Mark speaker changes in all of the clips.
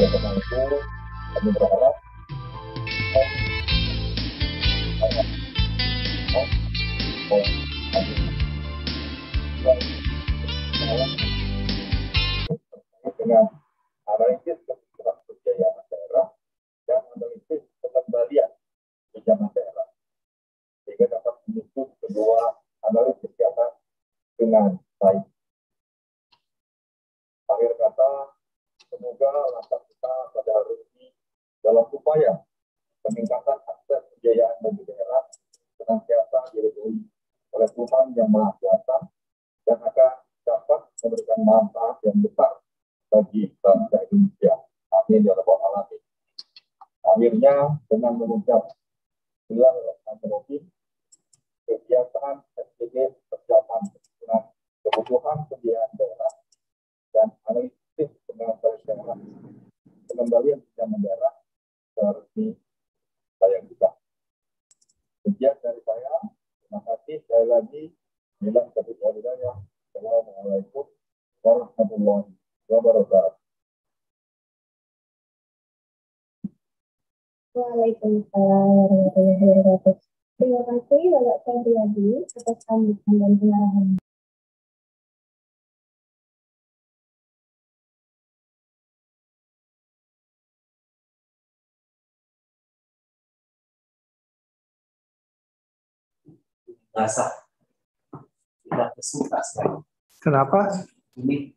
Speaker 1: karena itu kami berharap dengan analisis kebutuhan pembiayaan daerah dan analisis pengembalian pinjaman daerah sehingga dapat mendukung kedua analisis yang dengan baik. Akhir kata, semoga langkah kita pada hari ini dalam upaya peningkatan akses pembiayaan bagi daerah senantiasa diridhoi oleh Tuhan Yang Maha Kuasa dan akan dapat memberikan manfaat yang besar bagi bangsa Indonesia. Amin ya rabbal alamin. Akhirnya dengan mengucap Bismillahirrahmanirrahim, kegiatan SPG persiapan penyusunan kebutuhan pembiayaan daerah dan analisis pengembalian pinjaman daerah resmi saya buka. Sekian dari saya. Terima kasih sekali lagi. Bila satu hidayah. Assalamualaikum warahmatullahi wabarakatuh.
Speaker 2: Waalaikumsalam warahmatullahi wabarakatuh. Terima kasih Bapak Febriadi atas sambutan dan pengarahan.
Speaker 3: Basah tidak kesuka sekali.
Speaker 4: Kenapa?
Speaker 3: Ini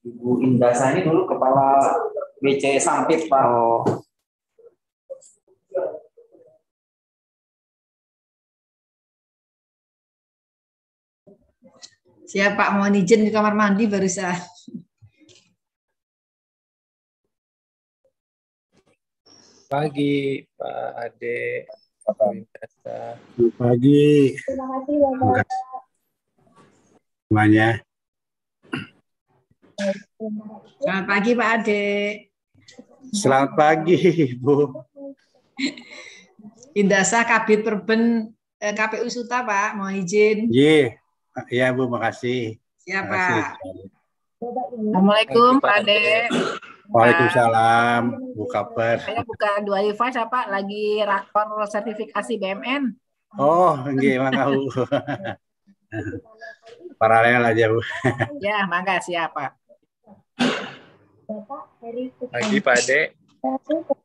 Speaker 3: Ibu Indasa ini dulu kepala BC Sampit, Pak.
Speaker 4: Oh.
Speaker 5: Siap Pak, mohon izin di kamar mandi barusan.
Speaker 4: Pagi Pak Ade.
Speaker 6: Selamat pagi.
Speaker 2: Terima kasih Bapak.
Speaker 6: Semuanya.
Speaker 5: Selamat pagi Pak Ade.
Speaker 6: Selamat pagi Bu.
Speaker 5: Indasa Kabid Perben KPU Suta Pak, mohon izin.
Speaker 6: Iya Bu, makasih.
Speaker 5: Siapa?
Speaker 7: Assalamualaikum Pak Ade.
Speaker 6: Waalaikumsalam Bu Kaper.
Speaker 7: Saya buka 2 device ya Pak, lagi rakor sertifikasi BMN.
Speaker 6: Oh, nggih, mangga Bu. Paralel aja Bu.
Speaker 7: Ya, mangga siapa?
Speaker 4: Pagi Pak Ade.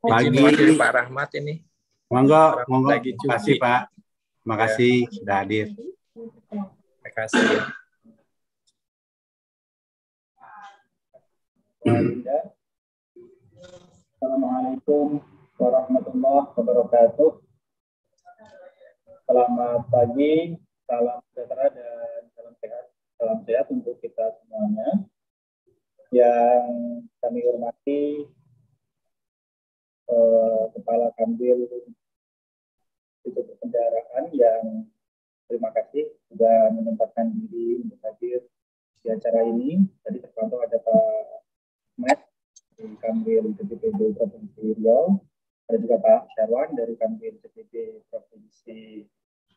Speaker 6: Pagi
Speaker 4: Pak Rahmat ini.
Speaker 6: Monggo,
Speaker 4: Lagi
Speaker 6: terima kasih
Speaker 4: cuti.
Speaker 6: Pak. Makasih sudah hadir.
Speaker 4: Terima kasih.
Speaker 1: Assalamualaikum warahmatullahi wabarakatuh. Selamat pagi, salam sejahtera dan salam sehat. Salam sehat untuk kita semuanya. Yang kami hormati Kepala Kanwil Sistem Kendaraan yang terima kasih sudah menyempatkan diri untuk hadir di acara ini. Tadi terpantau ada Pak Matt dari Kanwil CPB Provinsi Riau, ada juga Pak Syarwan dari Kanwil CPB Provinsi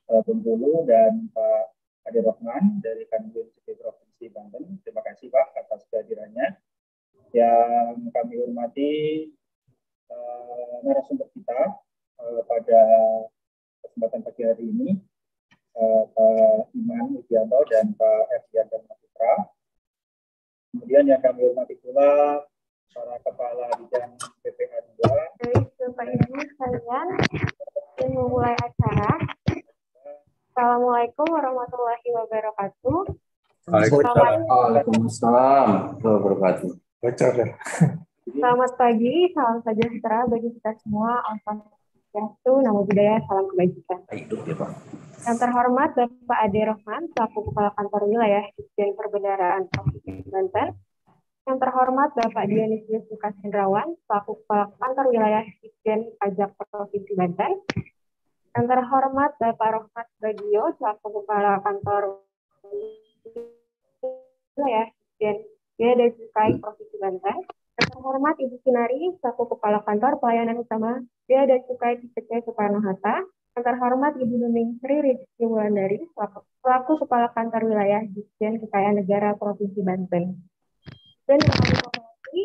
Speaker 1: Bengkulu dan Pak Ade Rohman dari Kanwil CPB Provinsi Banten. Terima kasih Pak atas kehadirannya. Yang kami hormati narasumber kita pada kesempatan pagi hari ini, Pak Iman Widianto dan Pak Erdianto Putra. Kemudian yang kami hormati pula para kepala bidang PPH 2.
Speaker 2: Baik, Bapak Ibu sekalian, dan memulai acara. Assalamualaikum warahmatullahi wabarakatuh.
Speaker 3: Waalaikumsalam warahmatullahi wabarakatuh.
Speaker 4: Bocor ya.
Speaker 2: Selamat pagi, salam sejahtera bagi kita semua. Alhamdulillah, namo buddhaya, salam kebajikan.
Speaker 3: Hidup ya Pak.
Speaker 2: Yang terhormat Bapak Ade Rohman, selaku Kepala Kantor Wilayah Ditjen Perbendaharaan Provinsi Banten. Yang terhormat Bapak Dionysius Lukas Hendrawan, selaku Kepala Kantor Wilayah Ditjen Pajak Provinsi Banten. Yang terhormat Bapak Rohmat Bagio, selaku Kepala Kantor Wilayah Ditjen Bea dan Cukai Provinsi Banten. Yang terhormat Ibu Kinari, selaku Kepala Kantor Pelayanan Utama Bea dan Cukai TPC Soekarno-Hatta. Yang terhormat Ibu Nuning Sri Rizky Wulandari, selaku Kepala Kantor Wilayah Ditjen Kekayaan Negara Provinsi Banten. Dan yang kami hormati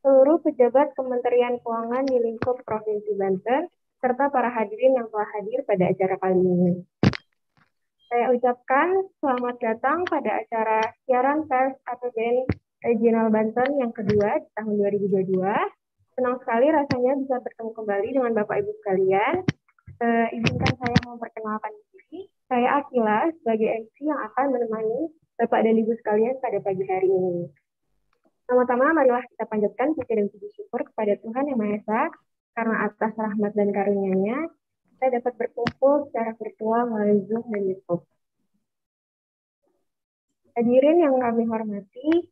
Speaker 2: seluruh pejabat Kementerian Keuangan di lingkup Provinsi Banten, serta para hadirin yang telah hadir pada acara kali ini. Saya ucapkan selamat datang pada acara siaran pers APBN Regional Banten yang kedua di tahun 2022. Senang sekali rasanya bisa bertemu kembali dengan Bapak Ibu sekalian. Izinkan saya memperkenalkan diri. Saya Akila sebagai MC yang akan menemani Bapak dan Ibu sekalian pada pagi hari ini. Pertama-tama marilah kita panjatkan puji dan puji syukur kepada Tuhan Yang Maha Esa karena atas rahmat dan karunia-Nya kita dapat berkumpul secara virtual melalui Zoom dan YouTube. Hadirin yang kami hormati,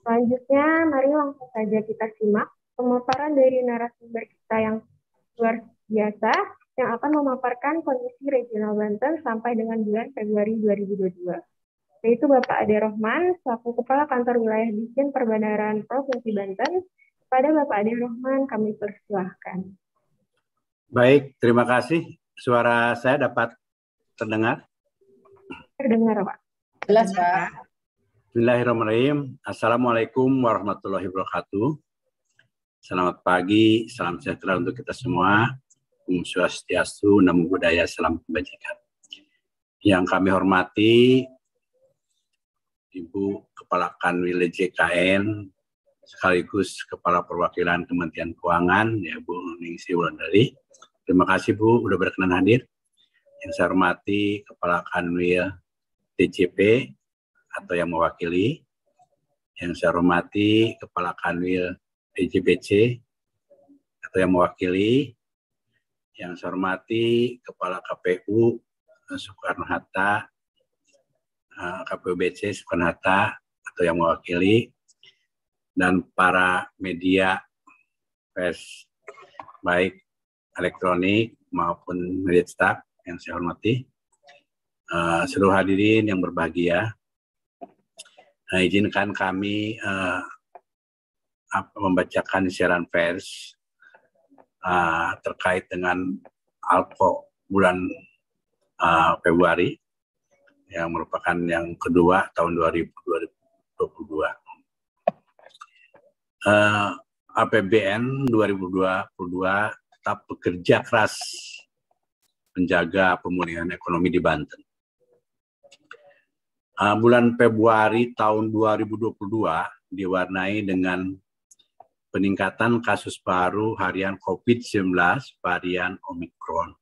Speaker 2: selanjutnya mari langsung saja kita simak pemaparan dari narasumber kita yang luar biasa yang akan memaparkan kondisi regional Banten sampai dengan bulan Februari 2022. Yaitu Bapak Ade Rohman, selaku Kepala Kantor Wilayah Ditjen Perbandaran Provinsi Banten. Pada Bapak Ade Rohman, kami persilahkan.
Speaker 6: Baik, terima kasih. Suara saya dapat terdengar?
Speaker 2: Terdengar, Pak.
Speaker 7: Jelas, Pak.
Speaker 6: Bismillahirrahmanirrahim. Assalamualaikum warahmatullahi wabarakatuh. Selamat pagi, salam sejahtera untuk kita semua. Om Swastiastu, Namo Buddhaya, salam kebajikan. Yang kami hormati Ibu Kepala Kanwil JKN, sekaligus Kepala Perwakilan Kementerian Keuangan, ya Bu Ningsih Wulandari. Terima kasih Bu, sudah berkenan hadir. Yang saya hormati Kepala Kanwil DJP atau yang mewakili. Yang saya hormati Kepala Kanwil DJPC atau yang mewakili. Yang saya hormati Kepala KPU Soekarno-Hatta, KPUBC Soekarno-Hatta atau yang mewakili, dan para media pers baik elektronik maupun media cetak yang saya hormati, seluruh hadirin yang berbahagia. Izinkan kami membacakan siaran pers terkait dengan ALKO bulan Februari yang merupakan yang kedua tahun 2022. APBN 2022 tetap bekerja keras menjaga pemulihan ekonomi di Banten. Bulan Februari tahun 2022 diwarnai dengan peningkatan kasus baru harian COVID-19 varian Omikron.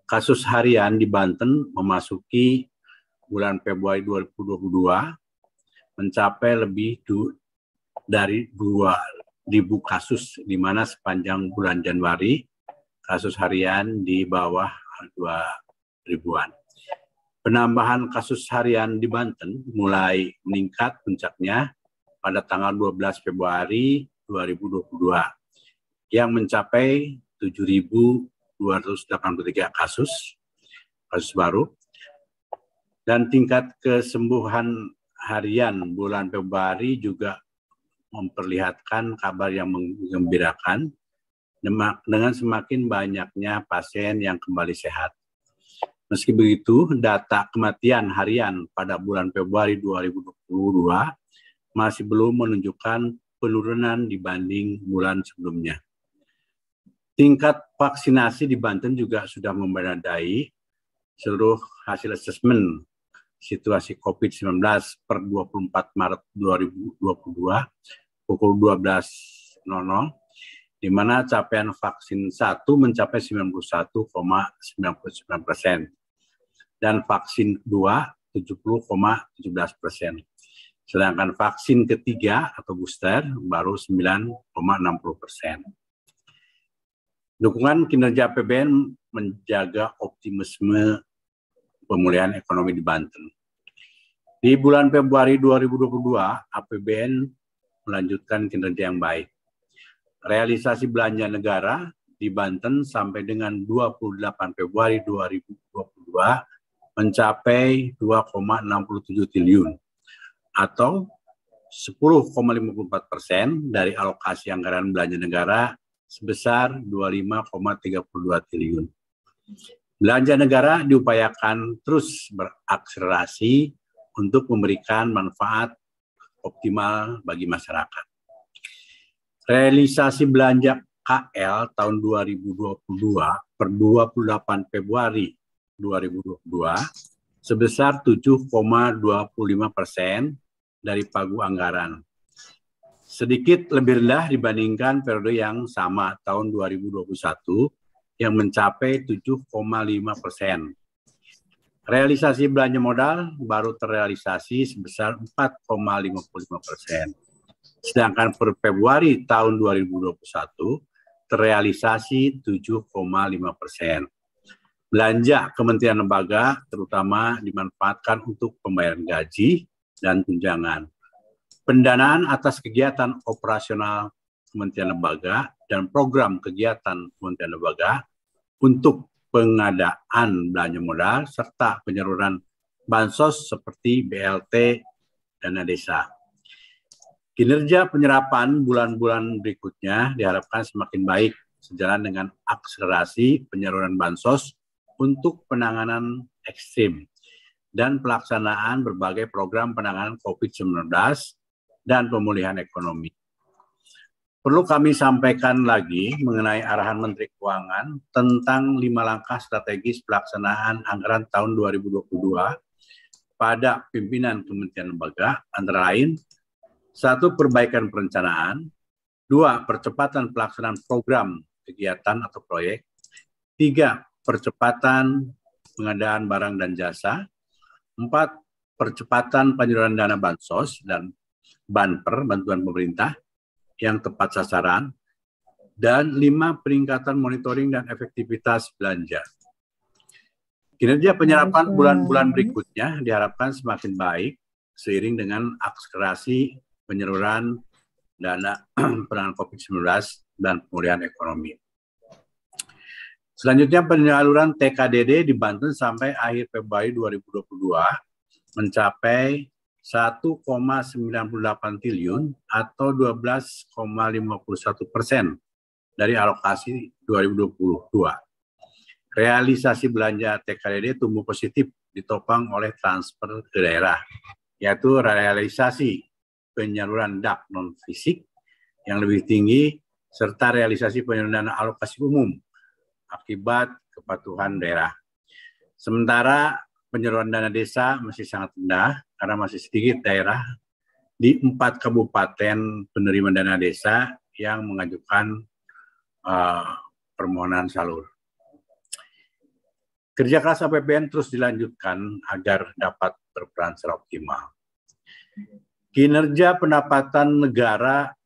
Speaker 6: Kasus harian di Banten memasuki bulan Februari 2022 mencapai lebih dari 2.000 kasus, di mana sepanjang bulan Januari kasus harian di bawah 2.000-an. Penambahan kasus harian di Banten mulai meningkat puncaknya pada tanggal 12 Februari 2022 yang mencapai 7.283 kasus baru, dan tingkat kesembuhan harian bulan Februari juga memperlihatkan kabar yang menggembirakan dengan semakin banyaknya pasien yang kembali sehat. Meski begitu, data kematian harian pada bulan Februari 2022 masih belum menunjukkan penurunan dibanding bulan sebelumnya. Tingkat vaksinasi di Banten juga sudah memadai. Seluruh hasil asesmen situasi COVID-19 per 24 Maret 2022 pukul 12.00, di mana capaian vaksin 1 mencapai 91,99% dan vaksin 2 70,17%. Sedangkan vaksin ketiga atau booster baru 9,60%. Dukungan kinerja APBN menjaga optimisme pemulihan ekonomi di Banten. Di bulan Februari 2022, APBN melanjutkan kinerja yang baik. Realisasi belanja negara di Banten sampai dengan 28 Februari 2022 mencapai 2,67 triliun atau 10,54% dari alokasi anggaran belanja negara sebesar 25,32 triliun. Belanja negara diupayakan terus berakselerasi untuk memberikan manfaat optimal bagi masyarakat. Realisasi belanja KL tahun 2022 per 28 Februari 2022 sebesar 7,25% dari pagu anggaran. Sedikit lebih rendah dibandingkan periode yang sama tahun 2021 yang mencapai 7,5%. Realisasi belanja modal baru terrealisasi sebesar 4,55%. Sedangkan per Februari tahun 2021 terrealisasi 7,5%. Belanja kementerian lembaga terutama dimanfaatkan untuk pembayaran gaji dan tunjangan. Pendanaan atas kegiatan operasional kementerian lembaga dan program kegiatan kementerian lembaga untuk pengadaan belanja modal serta penyaluran bansos seperti BLT dana desa. Kinerja penyerapan bulan-bulan berikutnya diharapkan semakin baik sejalan dengan akselerasi penyaluran bansos untuk penanganan ekstrim dan pelaksanaan berbagai program penanganan COVID-19 dan pemulihan ekonomi. Perlu kami sampaikan lagi mengenai arahan Menteri Keuangan tentang 5 langkah strategis pelaksanaan anggaran tahun 2022 pada pimpinan kementerian lembaga, antara lain 1. Perbaikan perencanaan, 2. Percepatan pelaksanaan program, kegiatan atau proyek, 3. Percepatan pengadaan barang dan jasa, 4. Percepatan penyaluran dana bansos dan banper, bantuan pemerintah yang tepat sasaran, dan 5. Peningkatan monitoring dan efektivitas belanja. Kinerja penyerapan bulan-bulan berikutnya diharapkan semakin baik seiring dengan akselerasi penyaluran dana penanganan COVID-19 dan pemulihan ekonomi. Selanjutnya penyaluran TKDD di Banten sampai akhir Februari 2022 mencapai 1,98 triliun atau 12,51% dari alokasi 2022. Realisasi belanja TKDD tumbuh positif ditopang oleh transfer ke daerah, yaitu realisasi penyaluran DAP non-fisik yang lebih tinggi serta realisasi penyaluran dana alokasi umum akibat kepatuhan daerah. Sementara penyaluran dana desa masih sangat rendah karena masih sedikit daerah di 4 kabupaten penerima dana desa yang mengajukan permohonan salur. Kerja keras APBN terus dilanjutkan agar dapat berperan secara optimal. Kinerja pendapatan negara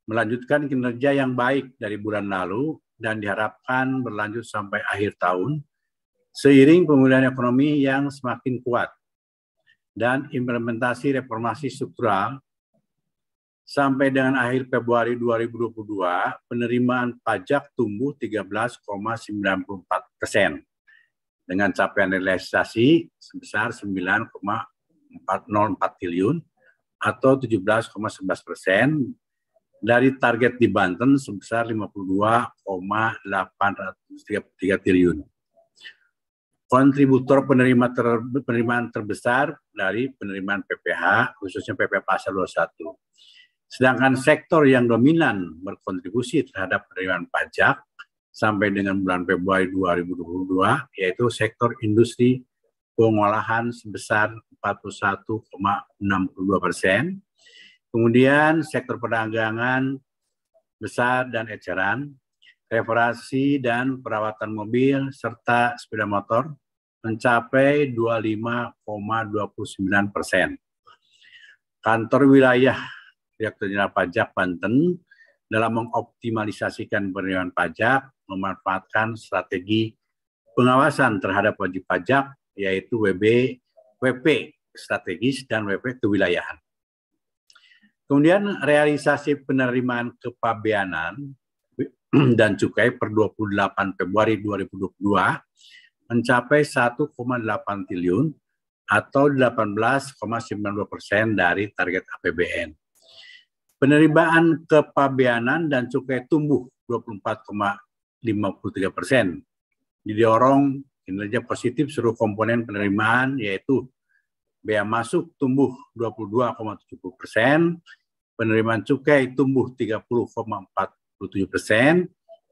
Speaker 6: melanjutkan kinerja yang baik dari bulan lalu dan diharapkan berlanjut sampai akhir tahun seiring pemulihan ekonomi yang semakin kuat dan implementasi reformasi struktural. Sampai dengan akhir Februari 2022, penerimaan pajak tumbuh 13,94% dengan capaian realisasi sebesar 9,404 triliun atau 17,11% dari target di Banten sebesar 52,803 triliun. Kontributor penerimaan terbesar dari penerimaan PPH, khususnya PPH Pasal 21. Sedangkan sektor yang dominan berkontribusi terhadap penerimaan pajak sampai dengan bulan Februari 2022, yaitu sektor industri pengolahan sebesar 41,62%. Kemudian sektor perdagangan besar dan eceran, reparasi dan perawatan mobil, serta sepeda motor mencapai 25,29%. Kantor wilayah Direktur Jenderal Pajak Banten dalam mengoptimalisasikan penerimaan pajak memanfaatkan strategi pengawasan terhadap wajib pajak, yaitu WP strategis dan WP kewilayahan. Kemudian realisasi penerimaan kepabeanan dan cukai per 28 Februari 2022 mencapai 1,8 triliun atau 18,92% dari target APBN. Penerimaan kepabeanan dan cukai tumbuh 24,53%. Didorong kinerja positif seluruh komponen penerimaan, yaitu bea masuk tumbuh 22,70%, penerimaan cukai tumbuh 30,47%,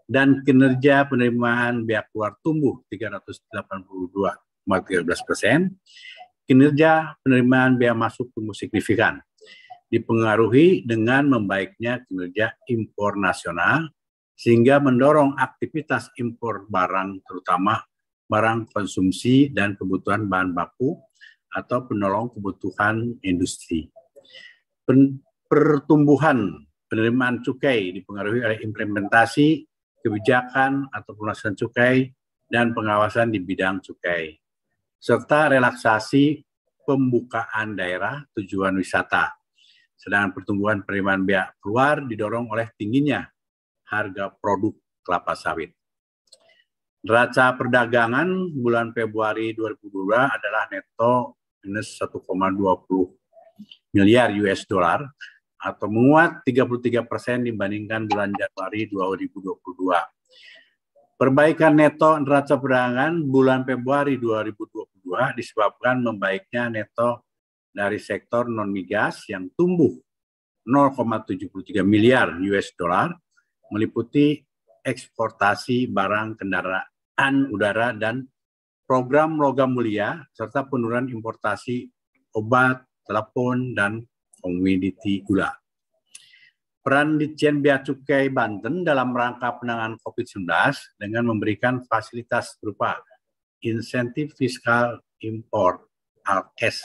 Speaker 6: dan kinerja penerimaan bea keluar tumbuh 382,13%. Kinerja penerimaan bea masuk tumbuh signifikan, dipengaruhi dengan membaiknya kinerja impor nasional, sehingga mendorong aktivitas impor barang, terutama barang konsumsi dan kebutuhan bahan baku atau penolong kebutuhan industri. Pertumbuhan penerimaan cukai dipengaruhi oleh implementasi kebijakan atau pelunasan cukai dan pengawasan di bidang cukai, serta relaksasi pembukaan daerah tujuan wisata. Sedangkan pertumbuhan penerimaan bea keluar didorong oleh tingginya harga produk kelapa sawit. Neraca perdagangan bulan Februari 2022 adalah neto minus 1,20 miliar US dollar atau menguat 33% dibandingkan bulan Januari 2022. Perbaikan neto neraca perdagangan bulan Februari 2022 disebabkan membaiknya neto dari sektor non-migas yang tumbuh 0,73 miliar US dollar, meliputi eksportasi barang kendaraan udara dan program logam mulia, serta penurunan importasi obat, telepon, dan komoditi gula. Peran Ditjen Bea Cukai Banten dalam rangka penanganan COVID-19 dengan memberikan fasilitas berupa insentif fiskal impor ALKES,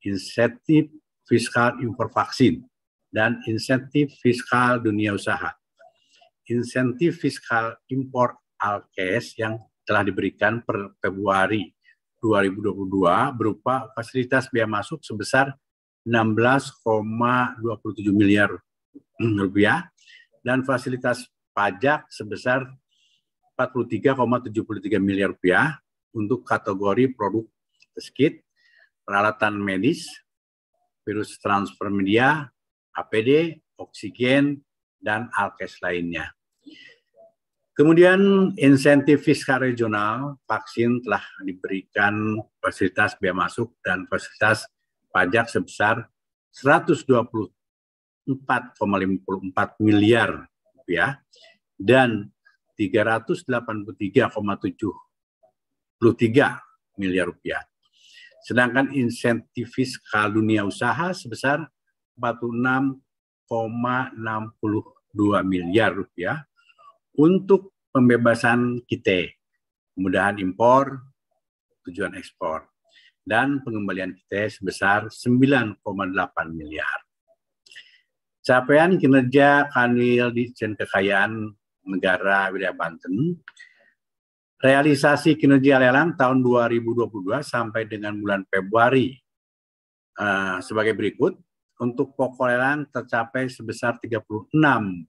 Speaker 6: insentif fiskal impor vaksin, dan insentif fiskal dunia usaha. Insentif fiskal impor ALKES yang telah diberikan per Februari 2022 berupa fasilitas bea masuk sebesar 16,27 miliar rupiah dan fasilitas pajak sebesar 43,73 miliar rupiah untuk kategori produk test kit, peralatan medis, virus transfer media, APD, oksigen, dan ALKES lainnya. Kemudian insentif fiskal regional vaksin telah diberikan fasilitas bea masuk dan fasilitas pajak sebesar 124,54 miliar rupiah dan 383,73 miliar rupiah. Sedangkan insentif fiskal dunia usaha sebesar 46,62 miliar rupiah untuk pembebasan KITE, kemudahan impor, tujuan ekspor, dan pengembalian KITE sebesar 9,8 miliar. Capaian kinerja Kanwil Ditjen Kekayaan Negara Wilayah Banten, realisasi kinerja lelang tahun 2022 sampai dengan bulan Februari sebagai berikut. Untuk pokok lelang tercapai sebesar 36,183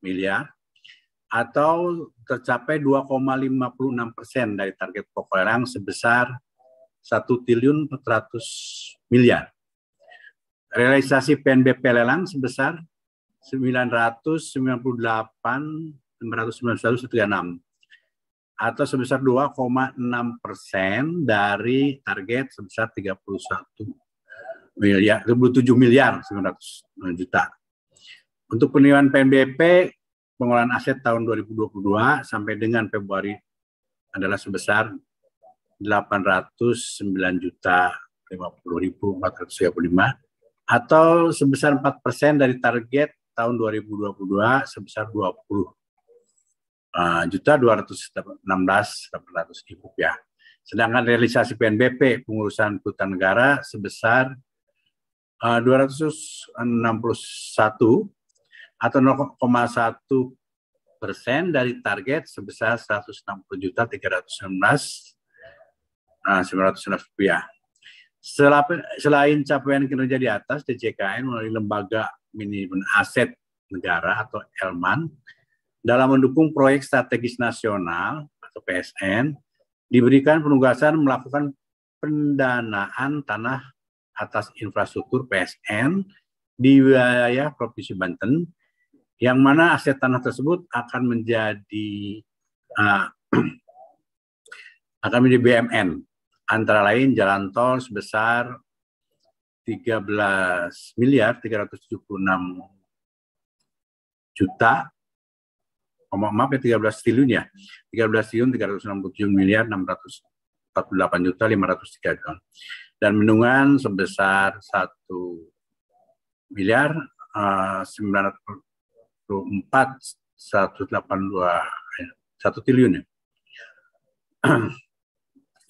Speaker 6: miliar atau tercapai 2,56% dari target pokok lelang sebesar 1.400 miliar. Realisasi PNBP lelang sebesar 998.591,136 atau sebesar 2,6% dari target sebesar 37 miliar 900 juta. Untuk penilaian PNBP pengelolaan aset tahun 2022 sampai dengan Februari adalah sebesar 809.050.435 atau sebesar 4% dari target tahun 2022 sebesar 20.216.800 rupiah. Sedangkan realisasi PNBP pengurusan hutan negara sebesar 261 atau 0,1% dari target sebesar 160.319.900 rupiah. Selain capaian kinerja di atas, DJKN melalui Lembaga Manajemen Aset Negara atau ELMAN dalam mendukung proyek strategis nasional atau PSN diberikan penugasan melakukan pendanaan tanah atas infrastruktur PSN di wilayah Provinsi Banten, yang mana aset tanah tersebut akan menjadi BMN Antara lain jalan tol sebesar 13 miliar 376 juta, maaf ya 13 triliun ya, 13 triliun 367 miliar 648 juta 503 ton. Dan bendungan sebesar 1 miliar 904 182 triliun ya.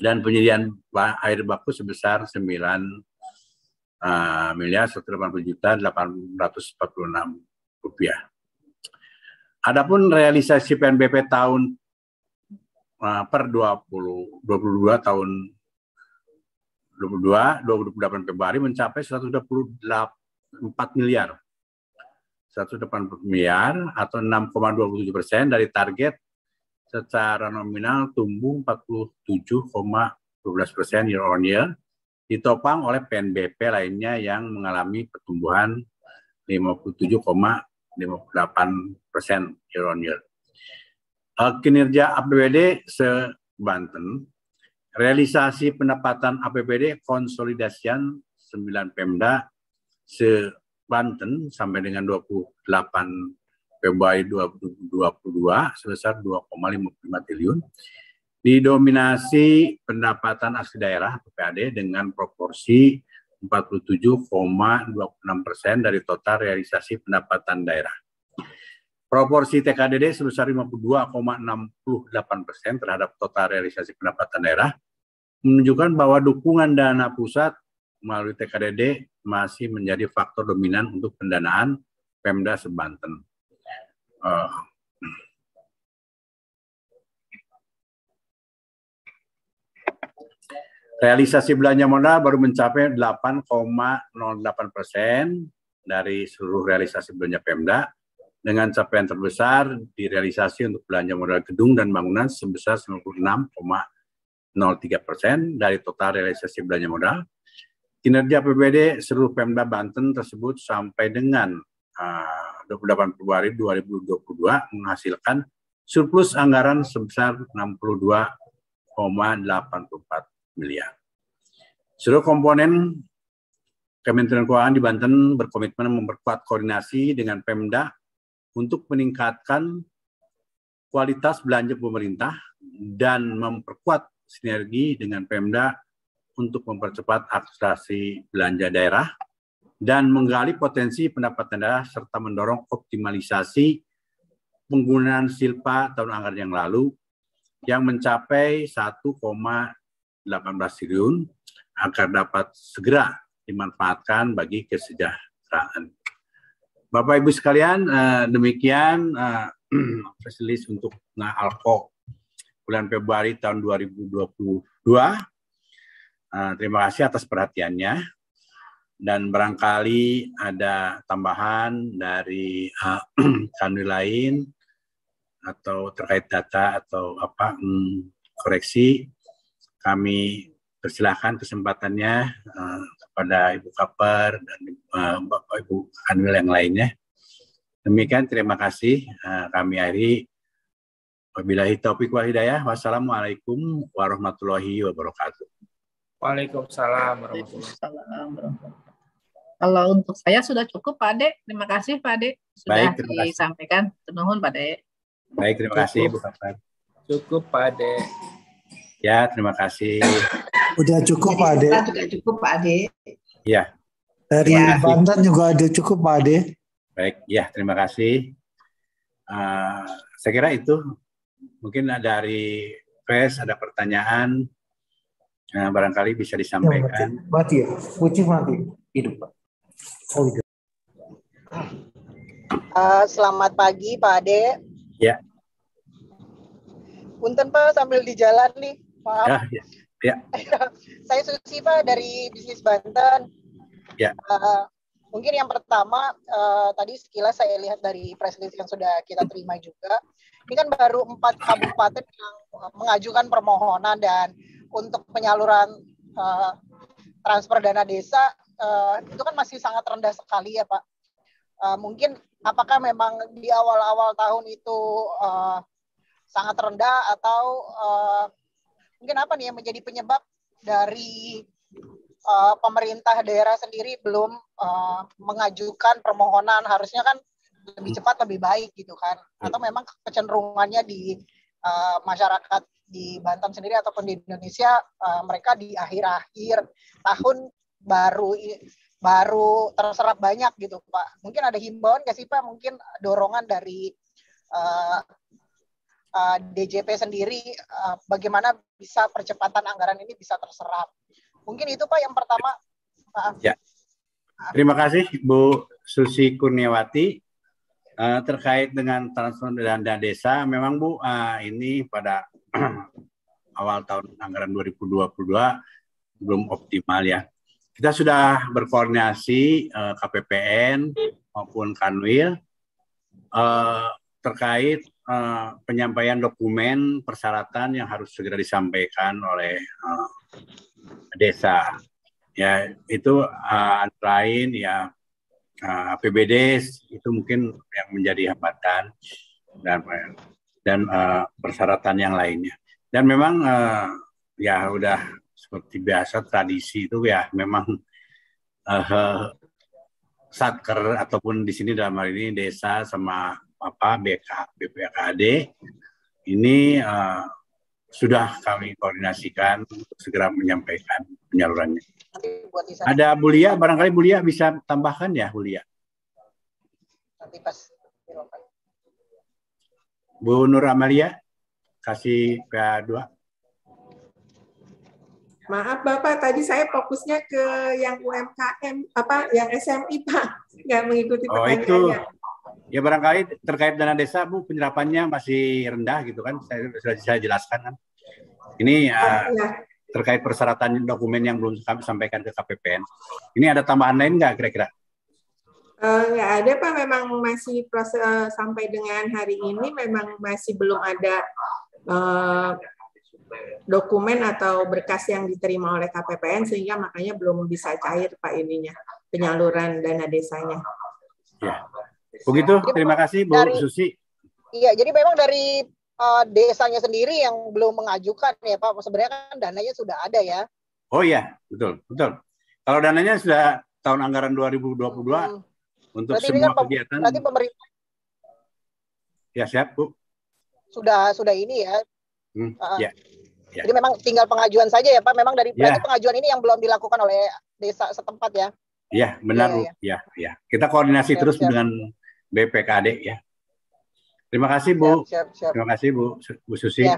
Speaker 6: Dan penyediaan air baku sebesar 9 miliar 180 juta 846 rupiah. Adapun realisasi PNBP tahun per 2022 tahun 28 Februari mencapai 124 miliar. 180 miliar atau 6,27% dari target secara nominal tumbuh 47,12% year on year, ditopang oleh PNBP lainnya yang mengalami pertumbuhan 57,58% year on year. Kinerja APBD se-Banten, realisasi pendapatan APBD konsolidasian 9 Pemda se-Banten sampai dengan 28 Februari 2022 sebesar 2,55 triliun, didominasi pendapatan asli daerah PPAD dengan proporsi 47,26% dari total realisasi pendapatan daerah. Proporsi TKDD sebesar 52,68% terhadap total realisasi pendapatan daerah, menunjukkan bahwa dukungan dana pusat melalui TKDD masih menjadi faktor dominan untuk pendanaan Pemda se-Banten. Realisasi belanja modal baru mencapai 8,08% dari seluruh realisasi belanja Pemda, dengan capaian terbesar di realisasi untuk belanja modal gedung dan bangunan sebesar 96,03% dari total realisasi belanja modal. Kinerja APBD seluruh Pemda Banten tersebut sampai dengan 28 Februari 2022 menghasilkan surplus anggaran sebesar 62,84 miliar. Seluruh komponen Kementerian Keuangan di Banten berkomitmen memperkuat koordinasi dengan Pemda untuk meningkatkan kualitas belanja pemerintah dan memperkuat sinergi dengan Pemda untuk mempercepat akselerasi belanja daerah dan menggali potensi pendapatan daerah serta mendorong optimalisasi penggunaan silpa tahun anggaran yang lalu yang mencapai 1,18 triliun agar dapat segera dimanfaatkan bagi kesejahteraan. Bapak Ibu sekalian, demikian press release untuk ALKO bulan Februari tahun 2022. Terima kasih atas perhatiannya. Dan barangkali ada tambahan dari kanwil lain atau terkait data atau koreksi, kami persilahkan kesempatannya kepada Ibu Kaper dan Bapak Ibu kanwil yang lainnya. Demikian, terima kasih. Kami akhiri. Wabillahi taufiq wal hidayah. Wassalamualaikum warahmatullahi wabarakatuh.
Speaker 4: Waalaikumsalam warahmatullahi
Speaker 7: Assalamualaikum. Kalau untuk saya sudah cukup, Pak Ade. Terima kasih, Pak Ade. Sudah
Speaker 6: Baik, terima kasih.
Speaker 7: disampaikan. Nuhun, Pak Ade.
Speaker 6: Baik, terima kasih Bu Kaper.
Speaker 4: Cukup Pak Ade.
Speaker 6: Ya, terima kasih.
Speaker 8: Udah cukup Pak Ade.
Speaker 5: Kita juga cukup Pak Ade.
Speaker 6: Ya.
Speaker 8: Dari Banten juga ada cukup Pak Ade.
Speaker 6: Baik, ya terima kasih. Saya kira itu mungkin dari press ada pertanyaan, barangkali bisa disampaikan.
Speaker 8: Ya, mati ya, kucing mati.
Speaker 6: Hidup Pak.
Speaker 8: Oh, iya.
Speaker 9: Selamat pagi Pak Ade.
Speaker 6: Ya.
Speaker 9: Punten Pak, sambil di jalan nih. Maaf.
Speaker 6: Ya.
Speaker 9: Saya Susi Pak dari Bisnis Banten.
Speaker 6: Ya.
Speaker 9: Mungkin yang pertama, tadi sekilas saya lihat dari press release yang sudah kita terima juga. Ini kan baru 4 kabupaten yang mengajukan permohonan dan untuk penyaluran transfer dana desa itu kan masih sangat rendah sekali ya Pak. Mungkin apakah memang di awal-awal tahun itu sangat rendah atau mungkin apa nih yang menjadi penyebab dari pemerintah daerah sendiri belum mengajukan permohonan, harusnya kan lebih cepat lebih baik gitu kan, atau memang kecenderungannya di masyarakat di Banten sendiri ataupun di Indonesia mereka di akhir-akhir tahun baru terserap banyak gitu Pak. Mungkin ada himbauan nggak sih Pak, mungkin dorongan dari DJP sendiri bagaimana bisa percepatan anggaran ini bisa terserap. Mungkin itu Pak yang pertama.
Speaker 6: Ya. Terima kasih Bu Susi Kurniawati. Terkait dengan transfer dana desa, memang Bu ini pada awal tahun anggaran 2022 belum optimal ya. Kita sudah berkoordinasi KPPN maupun Kanwil terkait penyampaian dokumen persyaratan yang harus segera disampaikan oleh desa. Ya, itu antara lain ya APBD itu mungkin yang menjadi hambatan dan persyaratan yang lainnya. Dan memang ya udah seperti biasa tradisi itu ya memang satker ataupun di sini dalam hal ini desa sama BPKD ini sudah kami koordinasikan untuk segera menyampaikan penyalurannya. Ada Bu Lia, barangkali Bu Lia bisa tambahkan ya Bu Lia.
Speaker 9: Nanti pas
Speaker 6: Bu Nur Amalia, kasih PA2.
Speaker 10: Maaf Bapak, tadi saya fokusnya ke yang UMKM, yang SMI Pak, nggak mengikuti pertanyaannya.
Speaker 6: Ya barangkali terkait dana desa Bu, penyerapannya masih rendah gitu kan, sudah saya jelaskan kan. Ini terkait persyaratan dokumen yang belum kami sampaikan ke KPPN. Ini ada tambahan lain nggak kira-kira?
Speaker 10: Nggak ada Pak, memang masih proses sampai dengan hari ini memang masih belum ada dokumen atau berkas yang diterima oleh KPPN sehingga makanya belum bisa cair Pak ininya penyaluran dana desanya.
Speaker 6: Ya. Begitu, terima kasih Bu Susi.
Speaker 9: Iya, jadi memang dari desanya sendiri yang belum mengajukan ya Pak, sebenarnya kan dananya sudah ada ya.
Speaker 6: Oh iya, betul. Kalau dananya sudah tahun anggaran 2022 untuk
Speaker 9: berarti
Speaker 6: semua
Speaker 9: kan
Speaker 6: kegiatan.
Speaker 9: Berarti pemerintah
Speaker 6: ya siap Bu.
Speaker 9: Sudah ini ya.
Speaker 6: Ya.
Speaker 9: Jadi memang tinggal pengajuan saja ya Pak. Memang dari berarti pengajuan ini yang belum dilakukan oleh desa setempat ya.
Speaker 6: Iya, benar Bu. Ya. Kita koordinasi terus dengan BPKD ya. Terima kasih Bu.
Speaker 9: Siap.
Speaker 6: Terima kasih Bu Susi. Ya.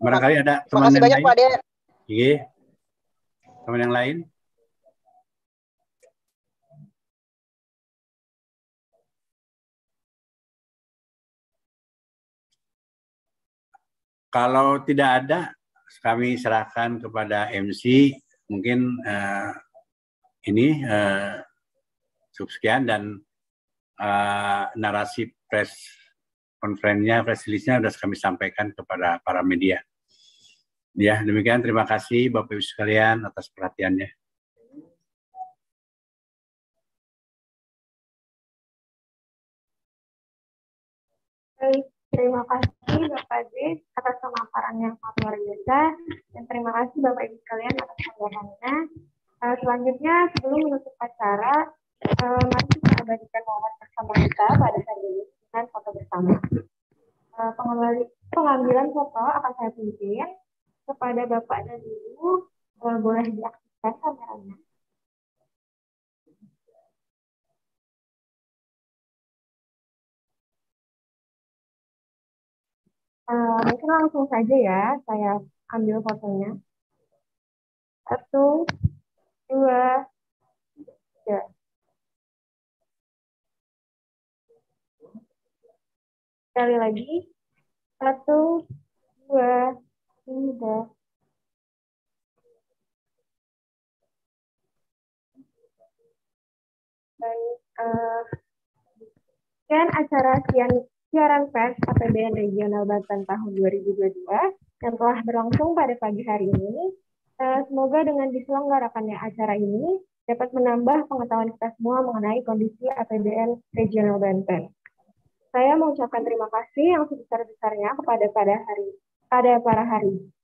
Speaker 6: Barangkali ada teman
Speaker 9: yang
Speaker 6: banyak
Speaker 9: lain. Pak Ade.
Speaker 6: Iya. Teman yang lain. Kalau tidak ada, kami serahkan kepada MC. Mungkin ini cukup sekian dan narasi press conference-nya, press release-nya sudah kami sampaikan kepada para media. Ya, demikian. Terima kasih Bapak Ibu sekalian atas perhatiannya.
Speaker 2: Baik, terima kasih Bapak Ade atas pemaparan yang sangat luar biasa dan terima kasih Bapak Ibu sekalian atas tanggapannya. Selanjutnya sebelum menutup acara, mari kita abadikan momen bersama kita pada hari ini dengan foto bersama. Pengambilan foto akan saya pimpin kepada Bapak dan Ibu, boleh diaktifkan kameranya. Mungkin langsung saja ya, saya ambil fotonya. 1, 2, 3. Sekali lagi. 1, 2, 3. Dan acara siaran pers APBN Regional Banten tahun 2022 yang telah berlangsung pada pagi hari ini. Semoga dengan diselenggarakannya acara ini dapat menambah pengetahuan kita semua mengenai kondisi APBN Regional Banten. Saya mengucapkan terima kasih yang sebesar-besarnya kepada para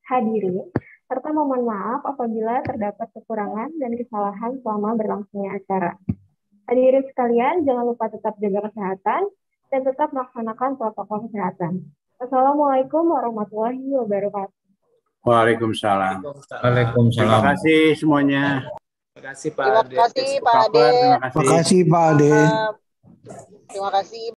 Speaker 2: hadirin serta memohon maaf apabila terdapat kekurangan dan kesalahan selama berlangsungnya acara. Hadirin sekalian, jangan lupa tetap jaga kesehatan dan tetap melaksanakan protokol kesehatan. Assalamualaikum warahmatullahi wabarakatuh.
Speaker 6: Waalaikumsalam.
Speaker 4: Waalaikumsalam.
Speaker 6: Terima kasih semuanya.
Speaker 4: Terima kasih Pak
Speaker 9: Terima
Speaker 4: Ade.
Speaker 9: kasih Pak Ade.
Speaker 6: Terima
Speaker 8: Terima kasih Pak Ade.
Speaker 9: Terima kasih